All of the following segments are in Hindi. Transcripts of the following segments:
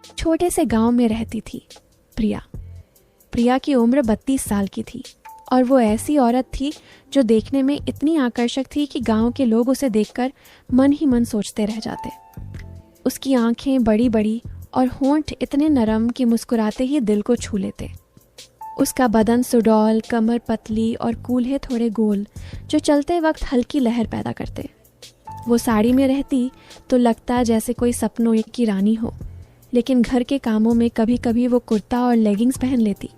छोटे से गांव में रहती थी प्रिया। प्रिया की उम्र 32 साल की थी और वो ऐसी औरत थी जो देखने में इतनी आकर्षक थी कि गांव के लोग उसे देखकर मन ही मन सोचते रह जाते। उसकी आंखें बड़ी बड़ी और होंठ इतने नरम कि मुस्कुराते ही दिल को छू लेते। उसका बदन सुडौल, कमर पतली और कूल्हे थोड़े गोल जो चलते वक्त हल्की लहर पैदा करते। वो साड़ी में रहती तो लगता जैसे कोई सपनों की रानी हो, लेकिन घर के कामों में कभी कभी वो कुर्ता और लेगिंग्स पहन लेती।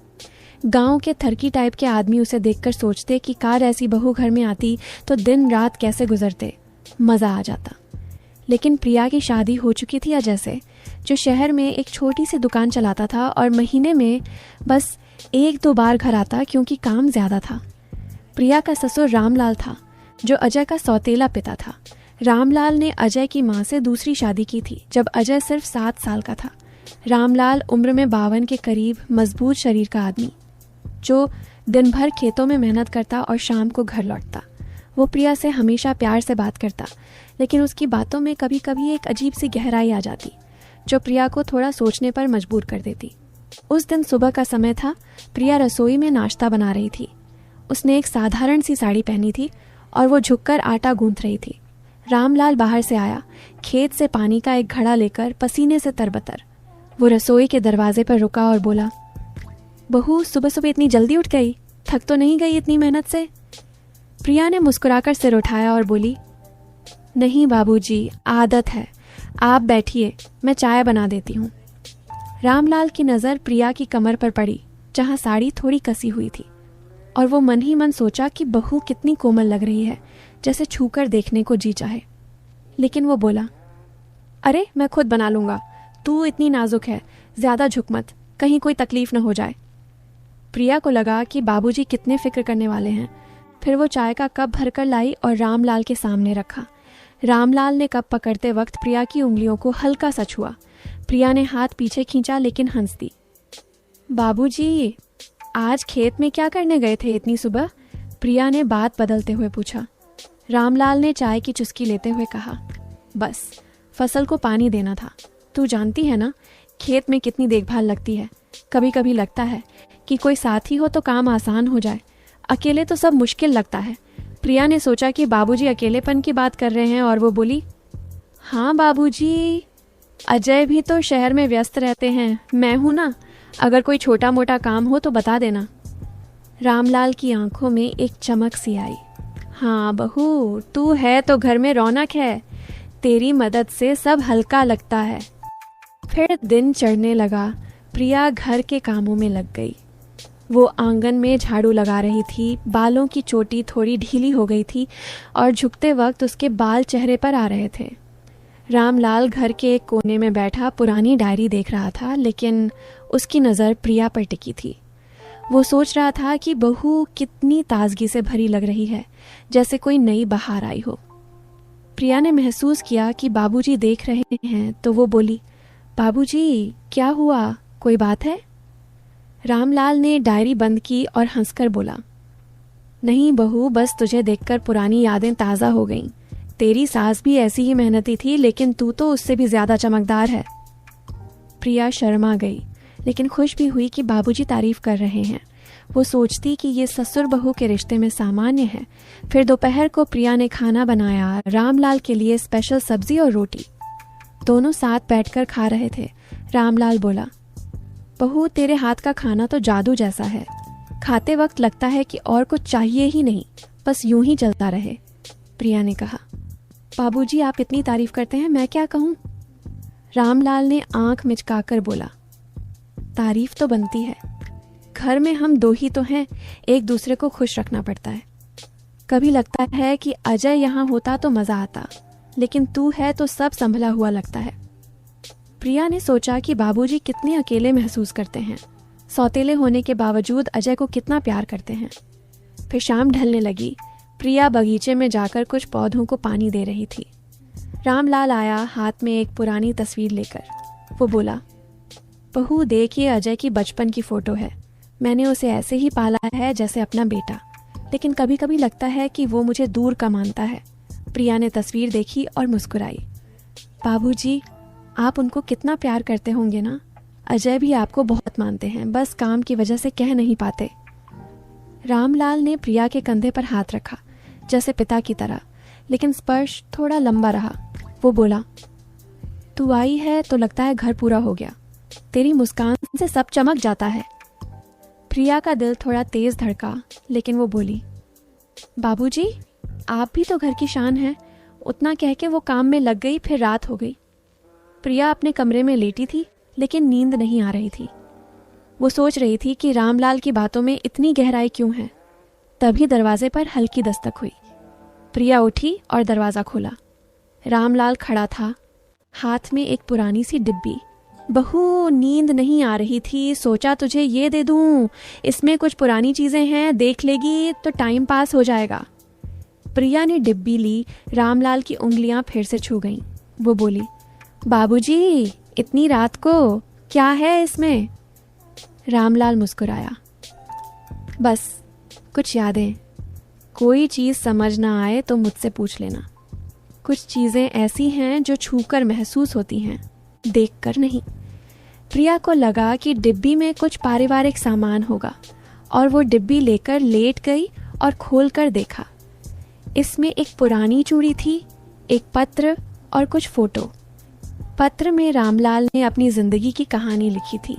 गांव के थरकी टाइप के आदमी उसे देखकर सोचते कि कार ऐसी बहू घर में आती तो दिन रात कैसे गुजरते, मज़ा आ जाता। लेकिन प्रिया की शादी हो चुकी थी अजय से, जो शहर में एक छोटी सी दुकान चलाता था और महीने में बस 1-2 बार घर आता क्योंकि काम ज़्यादा था। प्रिया का ससुर रामलाल था जो अजय का सौतेला पिता था। रामलाल ने अजय की मां से दूसरी शादी की थी जब अजय सिर्फ 7 साल का था। रामलाल उम्र में 52 के करीब, मजबूत शरीर का आदमी जो दिन भर खेतों में मेहनत करता और शाम को घर लौटता। वो प्रिया से हमेशा प्यार से बात करता, लेकिन उसकी बातों में कभी कभी एक अजीब सी गहराई आ जाती जो प्रिया को थोड़ा सोचने पर मजबूर कर देती। उस दिन सुबह का समय था। प्रिया रसोई में नाश्ता बना रही थी। उसने एक साधारण सी साड़ी पहनी थी और वो झुककर आटा गूंथ रही थी। रामलाल बाहर से आया, खेत से पानी का एक घड़ा लेकर, पसीने से तरबतर। वो रसोई के दरवाजे पर रुका और बोला, बहू सुबह सुबह इतनी जल्दी उठ गई, थक तो नहीं गई इतनी मेहनत से? प्रिया ने मुस्कुराकर सिर उठाया और बोली, नहीं बाबूजी, आदत है, आप बैठिए, मैं चाय बना देती हूँ। रामलाल की नज़र प्रिया की कमर पर पड़ी जहाँ साड़ी थोड़ी कसी हुई थी और वो मन ही मन सोचा कि बहू कितनी कोमल लग रही है, जैसे छूकर देखने को जी चाहे। लेकिन वो बोला, अरे मैं खुद बना लूँगा, तू इतनी नाजुक है, ज़्यादा झुक मत, कहीं कोई तकलीफ न हो जाए। प्रिया को लगा कि बाबूजी कितने फिक्र करने वाले हैं। फिर वो चाय का कप भरकर लाई और रामलाल के सामने रखा। रामलाल ने कप पकड़ते वक्त प्रिया की उंगलियों को हल्का सा छुआ। प्रिया ने हाथ पीछे खींचा लेकिन हंस दी। बाबूजी, आज खेत में क्या करने गए थे इतनी सुबह? प्रिया ने बात बदलते हुए पूछा। रामलाल ने चाय की चुस्की लेते हुए कहा, बस फसल को पानी देना था। तू जानती है ना, खेत में कितनी देखभाल लगती है। कभी कभी लगता है कि कोई साथी हो तो काम आसान हो जाए, अकेले तो सब मुश्किल लगता है। प्रिया ने सोचा कि बाबूजी अकेलेपन की बात कर रहे हैं और वो बोली, हाँ बाबूजी, अजय भी तो शहर में व्यस्त रहते हैं, मैं हूँ ना, अगर कोई छोटा मोटा काम हो तो बता देना। रामलाल की आंखों में एक चमक सी आई। हाँ बहू, तू है तो घर में रौनक है, तेरी मदद से सब हल्का लगता है। फिर दिन चढ़ने लगा। प्रिया घर के कामों में लग गई। वो आंगन में झाड़ू लगा रही थी। बालों की चोटी थोड़ी ढीली हो गई थी और झुकते वक्त उसके बाल चेहरे पर आ रहे थे। रामलाल घर के एक कोने में बैठा पुरानी डायरी देख रहा था, लेकिन उसकी नज़र प्रिया पर टिकी थी। वो सोच रहा था कि बहू कितनी ताजगी से भरी लग रही है, जैसे कोई नई बहार आई हो। प्रिया ने महसूस किया कि बाबूजी देख रहे हैं तो वो बोली, बाबूजी क्या हुआ, कोई बात है? रामलाल ने डायरी बंद की और हंसकर बोला, नहीं बहू, बस तुझे देखकर पुरानी यादें ताज़ा हो गईं। तेरी सास भी ऐसी ही मेहनती थी, लेकिन तू तो उससे भी ज़्यादा चमकदार है। प्रिया शर्मा गई, लेकिन खुश भी हुई कि बाबूजी तारीफ कर रहे हैं। वो सोचती कि ये ससुर बहू के रिश्ते में सामान्य है। फिर दोपहर को प्रिया ने खाना बनाया, रामलाल के लिए स्पेशल सब्जी और रोटी। दोनों साथ बैठकर खा रहे थे। रामलाल बोला, बहू तेरे हाथ का खाना तो जादू जैसा है, खाते वक्त लगता है कि और कुछ चाहिए ही नहीं, बस यूं ही चलता रहे। प्रिया ने कहा, बाबूजी आप इतनी तारीफ करते हैं, मैं क्या कहूँ? रामलाल ने आंख मिचकाकर बोला, तारीफ तो बनती है, घर में हम दो ही तो हैं, एक दूसरे को खुश रखना पड़ता है। कभी लगता है कि अजय यहाँ होता तो मज़ा आता, लेकिन तू है तो सब संभला हुआ लगता है। प्रिया ने सोचा कि बाबूजी कितने अकेले महसूस करते हैं, सौतेले होने के बावजूद अजय को कितना प्यार करते हैं। फिर शाम ढलने लगी। प्रिया बगीचे में जाकर कुछ पौधों को पानी दे रही थी। रामलाल आया, हाथ में एक पुरानी तस्वीर लेकर। वो बोला, बहू देखिए, अजय की बचपन की फ़ोटो है। मैंने उसे ऐसे ही पाला है जैसे अपना बेटा, लेकिन कभी कभी लगता है कि वो मुझे दूर का मानता है। प्रिया ने तस्वीर देखी और मुस्कुराई। बाबूजी, आप उनको कितना प्यार करते होंगे ना। अजय भी आपको बहुत मानते हैं, बस काम की वजह से कह नहीं पाते। रामलाल ने प्रिया के कंधे पर हाथ रखा, जैसे पिता की तरह, लेकिन स्पर्श थोड़ा लंबा रहा। वो बोला, तू आई है तो लगता है घर पूरा हो गया। तेरी मुस्कान से सब चमक जाता है। प्रिया का दिल थोड़ा तेज धड़का, लेकिन वो बोली, बाबूजी, आप भी तो घर की शान हैं। उतना कह के वो काम में लग गई, फिर रात हो गई। प्रिया अपने कमरे में लेटी थी, लेकिन नींद नहीं आ रही थी। वो सोच रही थी कि रामलाल की बातों में इतनी गहराई क्यों है। तभी दरवाजे पर हल्की दस्तक हुई। प्रिया उठी और दरवाज़ा खोला। रामलाल खड़ा था, हाथ में एक पुरानी सी डिब्बी। बहू, नींद नहीं आ रही थी, सोचा तुझे ये दे दूं। इसमें कुछ पुरानी चीज़ें हैं, देख लेगी तो टाइम पास हो जाएगा। प्रिया ने डिब्बी ली। रामलाल की उंगलियां फिर से छू गईं। वो बोली, बाबूजी, इतनी रात को क्या है इसमें? रामलाल मुस्कुराया, बस कुछ यादें। कोई चीज़ समझ ना आए तो मुझसे पूछ लेना। कुछ चीज़ें ऐसी हैं जो छूकर महसूस होती हैं, देखकर नहीं। प्रिया को लगा कि डिब्बी में कुछ पारिवारिक सामान होगा, और वो डिब्बी लेकर लेट गई और खोलकर देखा। इसमें एक पुरानी चूड़ी थी, एक पत्र और कुछ फोटो। पत्र में रामलाल ने अपनी जिंदगी की कहानी लिखी थी,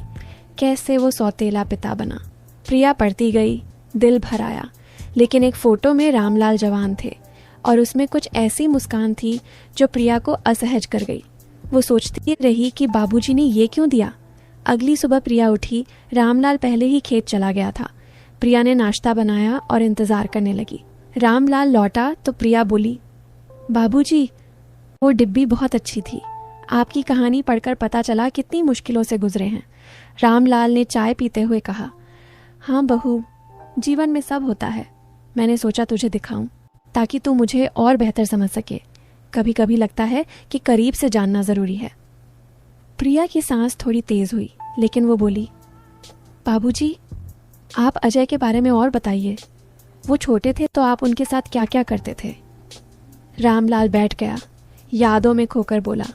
कैसे वो सौतेला पिता बना। प्रिया पढ़ती गई, दिल भर आया। लेकिन एक फोटो में रामलाल जवान थे, और उसमें कुछ ऐसी मुस्कान थी जो प्रिया को असहज कर गई। वो सोचती रही कि बाबूजी ने ये क्यों दिया। अगली सुबह प्रिया उठी। रामलाल पहले ही खेत चला गया था। प्रिया ने नाश्ता बनाया और इंतज़ार करने लगी। रामलाल लौटा तो प्रिया बोली, बाबूजी, वो डिब्बी बहुत अच्छी थी। आपकी कहानी पढ़कर पता चला कितनी मुश्किलों से गुजरे हैं। रामलाल ने चाय पीते हुए कहा, हाँ बहू, जीवन में सब होता है। मैंने सोचा तुझे दिखाऊं, ताकि तू मुझे और बेहतर समझ सके। कभी कभी लगता है कि करीब से जानना ज़रूरी है। प्रिया की सांस थोड़ी तेज़ हुई, लेकिन वो बोली, बाबूजी, आप अजय के बारे में और बताइए। वो छोटे थे तो आप उनके साथ क्या क्या करते थे? रामलाल बैठ गया, यादों में खोकर बोला,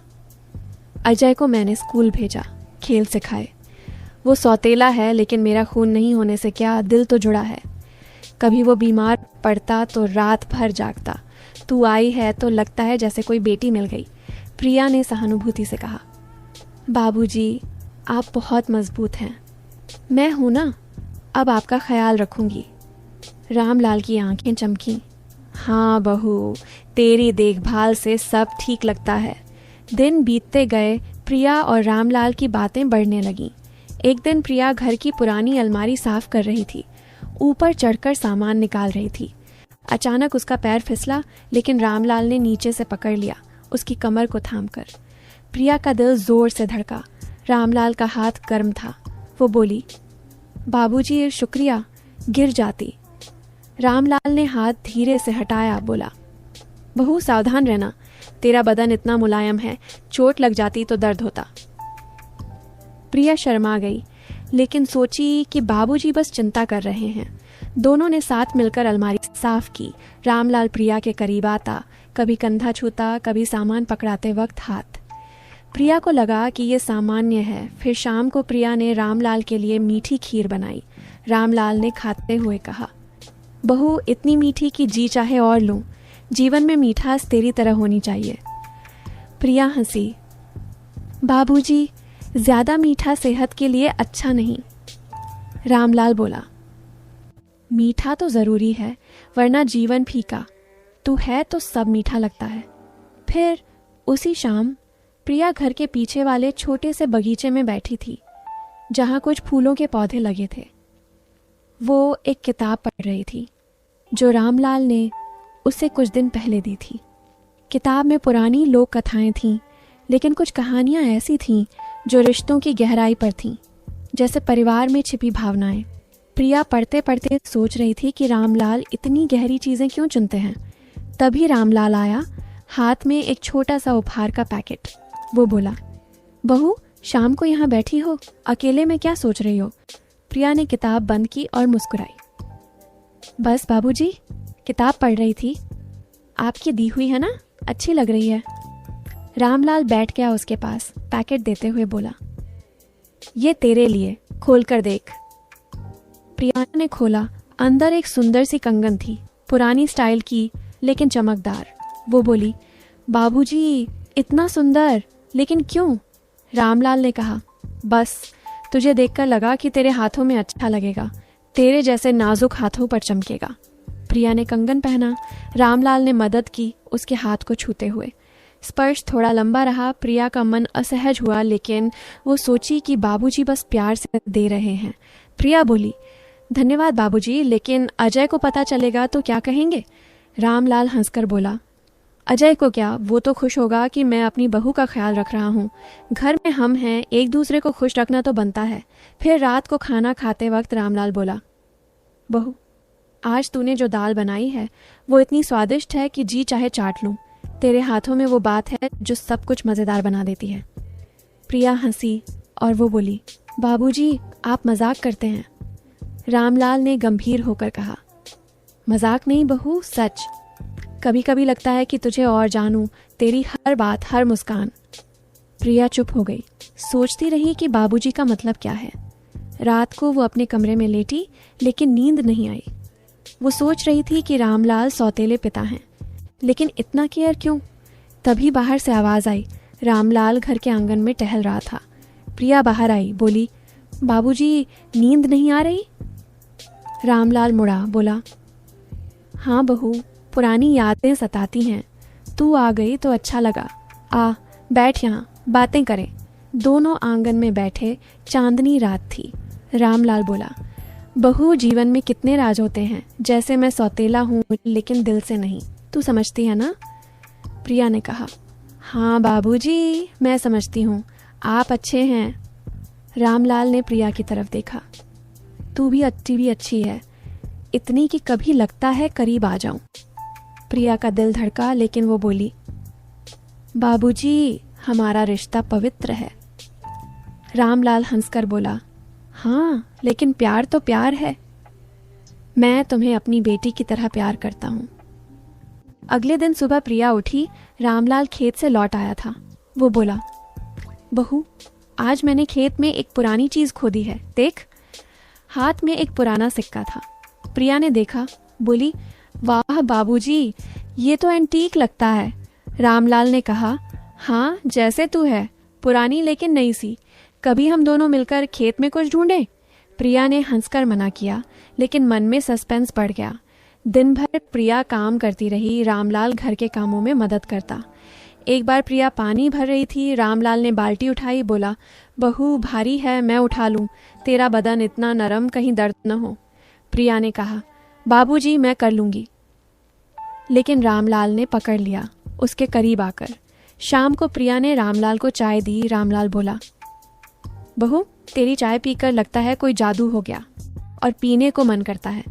अजय को मैंने स्कूल भेजा, खेल सिखाए। वो सौतेला है, लेकिन मेरा खून नहीं होने से क्या, दिल तो जुड़ा है। कभी वो बीमार पड़ता तो रात भर जागता। तू आई है तो लगता है जैसे कोई बेटी मिल गई। प्रिया ने सहानुभूति से कहा, बाबूजी, आप बहुत मजबूत हैं। मैं हूं ना, अब आपका ख्याल रखूंगी। रामलाल की आंखें चमकी। हाँ बहू, तेरी देखभाल से सब ठीक लगता है। दिन बीतते गए। प्रिया और रामलाल की बातें बढ़ने लगीं। एक दिन प्रिया घर की पुरानी अलमारी साफ कर रही थी, ऊपर चढ़कर सामान निकाल रही थी। अचानक उसका पैर फिसला, लेकिन रामलाल ने नीचे से पकड़ लिया, उसकी कमर को थामकर। प्रिया का दिल जोर से धड़का। रामलाल का हाथ गर्म था। वो बोली, बाबूजी, शुक्रिया। गिर जाती। रामलाल ने हाथ धीरे से हटाया, बोला, बहू सावधान रहना, तेरा बदन इतना मुलायम है, चोट लग जाती तो दर्द होता। प्रिया शर्मा गई, लेकिन सोची कि बाबूजी बस चिंता कर रहे हैं। दोनों ने साथ मिलकर अलमारी साफ की। रामलाल प्रिया के करीब आता, कभी कंधा छूता, कभी सामान पकड़ाते वक्त हाथ। प्रिया को लगा कि ये सामान्य है। फिर शाम को प्रिया ने रामलाल के लिए मीठी खीर बनाई। रामलाल ने खाते हुए कहा, बहू, इतनी मीठी कि जी चाहे और लूं। जीवन में मीठास तेरी तरह होनी चाहिए। प्रिया हंसी। बाबूजी, ज्यादा मीठा सेहत के लिए अच्छा नहीं। रामलाल बोला, मीठा तो जरूरी है, वरना जीवन फीका। तू है तो सब मीठा लगता है। फिर उसी शाम प्रिया घर के पीछे वाले छोटे से बगीचे में बैठी थी, जहां कुछ फूलों के पौधे लगे थे। वो एक किताब पढ़ रही थी जो रामलाल ने उसे कुछ दिन पहले दी थी। किताब में पुरानी लोक कथाएं थीं, लेकिन कुछ कहानियां ऐसी थीं जो रिश्तों की गहराई पर थीं, जैसे परिवार में छिपी भावनाएं। प्रिया पढ़ते पढ़ते सोच रही थी कि रामलाल इतनी गहरी चीजें क्यों चुनते हैं। तभी रामलाल आया, हाथ में एक छोटा सा उपहार का पैकेट। वो बोला, बहू, शाम को यहाँ बैठी हो, अकेले में क्या सोच रही हो? प्रिया ने किताब बंद की और मुस्कुराई। बस बाबूजी, किताब पढ़ रही थी। आपकी दी हुई है ना, अच्छी लग रही है। रामलाल बैठ गया उसके पास, पैकेट देते हुए बोला, ये तेरे लिए, खोल कर देख। प्रिया ने खोला। अंदर एक सुंदर सी कंगन थी, पुरानी स्टाइल की लेकिन चमकदार। वो बोली, बाबूजी इतना सुंदर, लेकिन क्यों? रामलाल ने कहा, बस तुझे देखकर लगा कि तेरे हाथों में अच्छा लगेगा, तेरे जैसे नाजुक हाथों पर चमकेगा। प्रिया ने कंगन पहना। रामलाल ने मदद की उसके हाथ को छूते हुए। स्पर्श थोड़ा लंबा रहा। प्रिया का मन असहज हुआ, लेकिन वो सोची कि बाबूजी बस प्यार से दे रहे हैं। प्रिया बोली, धन्यवाद बाबूजी, लेकिन अजय को पता चलेगा तो क्या कहेंगे? रामलाल हंसकर बोला, अजय को क्या, वो तो खुश होगा कि मैं अपनी बहू का ख्याल रख रहा हूँ। घर में हम हैं, एक दूसरे को खुश रखना तो बनता है। फिर रात को खाना खाते वक्त रामलाल बोला, बहू आज तूने जो दाल बनाई है वो इतनी स्वादिष्ट है कि जी चाहे चाट लूं। तेरे हाथों में वो बात है जो सब कुछ मज़ेदार बना देती है। प्रिया हंसी और वो बोली, बाबूजी आप मजाक करते हैं। रामलाल ने गंभीर होकर कहा, मजाक नहीं बहू, सच। कभी कभी लगता है कि तुझे और जानूं, तेरी हर बात, हर मुस्कान। प्रिया चुप हो गई, सोचती रही कि बाबूजी का मतलब क्या है। रात को वो अपने कमरे में लेटी, लेकिन नींद नहीं आई। वो सोच रही थी कि रामलाल सौतेले पिता हैं, लेकिन इतना केयर क्यों? तभी बाहर से आवाज़ आई। रामलाल घर के आंगन में टहल रहा था। प्रिया बाहर आई, बोली, बाबूजी नींद नहीं आ रही? रामलाल मुड़ा, बोला, हाँ बहू, पुरानी यादें सताती हैं। तू आ गई तो अच्छा लगा। आ बैठ, यहाँ बातें करें। दोनों आंगन में बैठे। चांदनी रात थी। रामलाल बोला, बहू जीवन में कितने राज होते हैं, जैसे मैं सौतेला हूँ लेकिन दिल से नहीं, तू समझती है ना? प्रिया ने कहा, हाँ बाबूजी मैं समझती हूँ, आप अच्छे हैं। रामलाल ने प्रिया की तरफ देखा, तू भी अच्छी है, इतनी कि कभी लगता है करीब आ जाऊं। प्रिया का दिल धड़का, लेकिन वो बोली, बाबूजी हमारा रिश्ता पवित्र है। रामलाल हंसकर बोला, हाँ लेकिन प्यार तो प्यार है। मैं तुम्हें अपनी बेटी की तरह प्यार करता हूँ। अगले दिन सुबह प्रिया उठी। रामलाल खेत से लौट आया था। वो बोला, बहू आज मैंने खेत में एक पुरानी चीज खोदी है, देख। हाथ में एक पुराना सिक्का था। प्रिया ने देखा, बोली, वाह बाबूजी ये तो एंटीक लगता है। रामलाल ने कहा, हाँ जैसे तू है, पुरानी लेकिन नई सी। कभी हम दोनों मिलकर खेत में कुछ ढूंढें? प्रिया ने हंसकर मना किया, लेकिन मन में सस्पेंस बढ़ गया। दिन भर प्रिया काम करती रही, रामलाल घर के कामों में मदद करता। एक बार प्रिया पानी भर रही थी। रामलाल ने बाल्टी उठाई, बोला, बहू भारी है, मैं उठा लूं, तेरा बदन इतना नरम, कहीं दर्द न हो। प्रिया ने कहा, बाबूजी मैं कर लूंगी। लेकिन रामलाल ने पकड़ लिया, उसके करीब आकर। शाम को प्रिया ने रामलाल को चाय दी। रामलाल बोला, बहू तेरी चाय पीकर लगता है कोई जादू हो गया और पीने को मन करता है।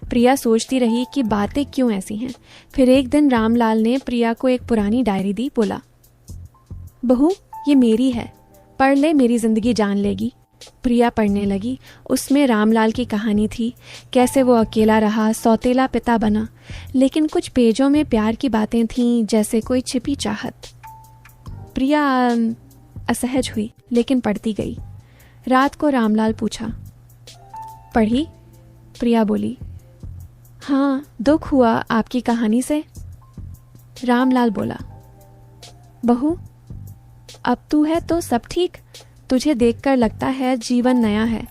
प्रिया सोचती रही कि बातें क्यों ऐसी हैं। फिर एक दिन रामलाल ने प्रिया को एक पुरानी डायरी दी। बोला, बहू ये मेरी है, पढ़ ले, मेरी जिंदगी जान लेगी। प्रिया पढ़ने लगी। उसमें रामलाल की कहानी थी, कैसे वो अकेला रहा, सौतेला पिता बना। लेकिन कुछ पेजों में प्यार की बातें थीं, जैसे कोई छिपी चाहत। प्रिया असहज हुई, लेकिन पढ़ती गई। रात को रामलाल पूछा, पढ़ी? प्रिया बोली, हाँ दुख हुआ आपकी कहानी से। रामलाल बोला, बहू अब तू है तो सब ठीक, तुझे देखकर लगता है जीवन नया है।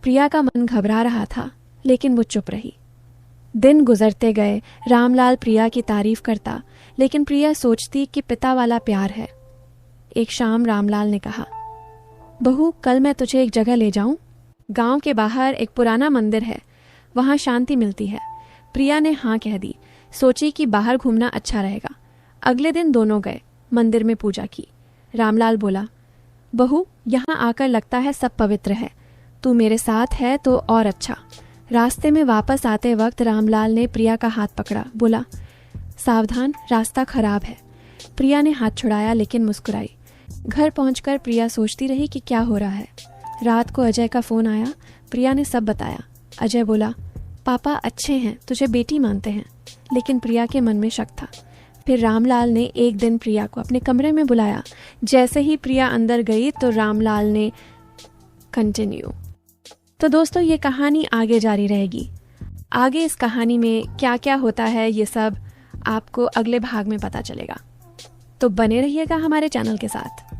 प्रिया का मन घबरा रहा था, लेकिन वो चुप रही। दिन गुजरते गए। रामलाल प्रिया की तारीफ करता, लेकिन प्रिया सोचती कि पिता वाला प्यार है। एक शाम रामलाल ने कहा, बहू कल मैं तुझे एक जगह ले जाऊं। गांव के बाहर एक पुराना मंदिर है, वहां शांति मिलती है। प्रिया ने हाँ कह दी, सोची कि बाहर घूमना अच्छा रहेगा। अगले दिन दोनों गए, मंदिर में पूजा की। रामलाल बोला, बहू यहाँ आकर लगता है सब पवित्र है, तू मेरे साथ है तो और अच्छा। रास्ते में वापस आते वक्त रामलाल ने प्रिया का हाथ पकड़ा, बोला, सावधान, रास्ता खराब है। प्रिया ने हाथ छुड़ाया, लेकिन मुस्कुराई। घर पहुंचकर प्रिया सोचती रही कि क्या हो रहा है। रात को अजय का फोन आया। प्रिया ने सब बताया। अजय बोला, पापा अच्छे हैं, तुझे बेटी मानते हैं। लेकिन प्रिया के मन में शक था। फिर रामलाल ने एक दिन प्रिया को अपने कमरे में बुलाया। जैसे ही प्रिया अंदर गई तो रामलाल ने कंटिन्यू। तो दोस्तों, ये कहानी आगे जारी रहेगी। आगे इस कहानी में क्या क्या होता है ये सब आपको अगले भाग में पता चलेगा। तो बने रहिएगा हमारे चैनल के साथ।